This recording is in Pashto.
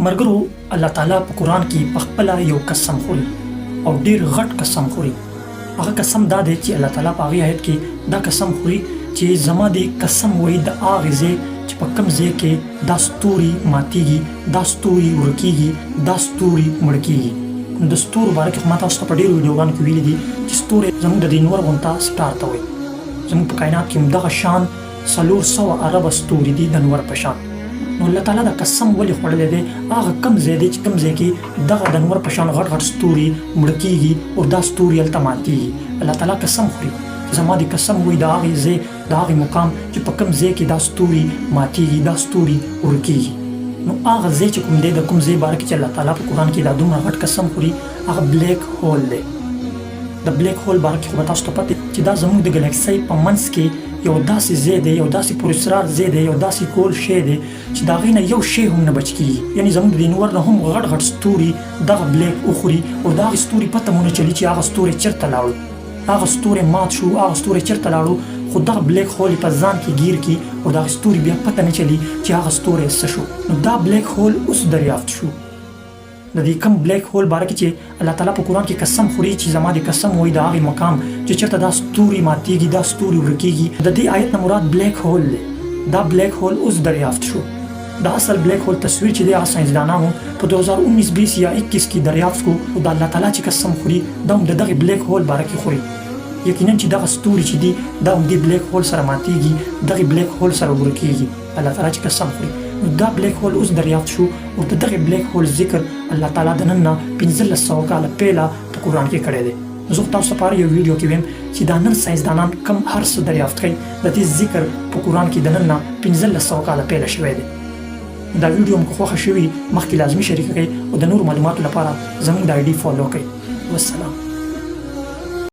مرګرو الله تعالی په قرآن کې په خپله یو قسم خوري او ډېر غټ قسم خوري. هغه قسم دا دی چې الله تعالی په هغې آیت کې دا قسم خوري چې زما د قسم وایي د هغې ځای چې په کوم ځای کې دا ستوري ماتېږي، دا ستوري ورکېږي، دا ستوري مړه کېږي. نو د ستورو باره کې خو ما تاسو ته په ډېرو ویډیوګانو کې ویلي دي چې ستوري زموږ د دې نور غونته سټار ته وایي. زموږ په کائنات کې همدغه شان 400 اربه ستوري دي د نور په شان. نو الله تعالی دا قسم ولې خوړلی دی؟ هغه کوم ځای دی چې کوم ځای کې دغه د نور په شان غټ غټ ستوري مړه کېږي او دا ستوري هلته ماتېږي. الله تعالی قسم خوري چې زما د قسم وایي د هغې ځای د هغې مقام چې په کوم ځای کې دا ستوري ماتېږي، دا ستوري ورکېږي. نو هغه ځای چې کوم دی د کوم ځای باره کې چې الله تعالی په قرآن کې دا دومره غټ قسم خوري هغه بلیک هول دی. د بلیک هول باره کې خو به تاسو ته پته چې دا زموږ د ګلیکسۍ په منځ کې یو داسې ځای دی، یو داسې پراسرار ځای دی، یو داسې کول شی دی چې د هغې نه یو شی هم نه بچ کېږي. یعنې زموږ د دې نور نه هم غټ غټ ستوري دغه بلیک وخوري او د هغې ستوري پته مو نه چلي چې هغه ستوری چېرته لاړو، هغه ستوری مات شو، هغه ستوری چېرته لاړو، خو دغه بلیک هول په ځان کې ګیر کړي او د هغې ستوري بیا پته نه چلي چې هغه ستوری څه شو. نو دا بلیک هول اوس دریافت شو. د دې کوم بلیک هول باره کې چې الله تعالی په قرآن کې قسم خوري چې زما د قسم وایي د هغې مقام چې چېرته دا ستوري ماتېږي، دا ستوري ورکېږي، د دې آیت نه مراد بلیک هول دی. دا بلیک هول اوس دریافت شو. د اصل بلیک هول تصویر چې دی هغه ساینسدانانو په 2019 20 یا 21 کې دریافت کړو او د الله تعالی چې قسم خوري دا هم د دغې بلیک هول باره کې خوري. یقینا چې دغه ستوري چې دي دا هم دې بلیک هول سره ماتېږي، دغې بلیک هول سره ورکېږي. الله تعالی چې قسم خوري نو دا بلیک هول اوس دریافت شو او د دغې بلیک هول ذکر الله تعالی د نن نه 1500 کاله پهله په قرآن کې کړی دی. نو زه تاسو لپاره یو ویډیو کې ویم چې دا نن ساینسدانان کم هر څه دریافت کوي د دې ذکر په قرآن کې د نن نه 1500 کاله پهله شوی دی. دا ویډیو مو که خوښه شوي مخکې لازمي شریکه کړئ او د نورو معلوماتو لپاره زموږ د آی ډي فالو کړئ. والسلام.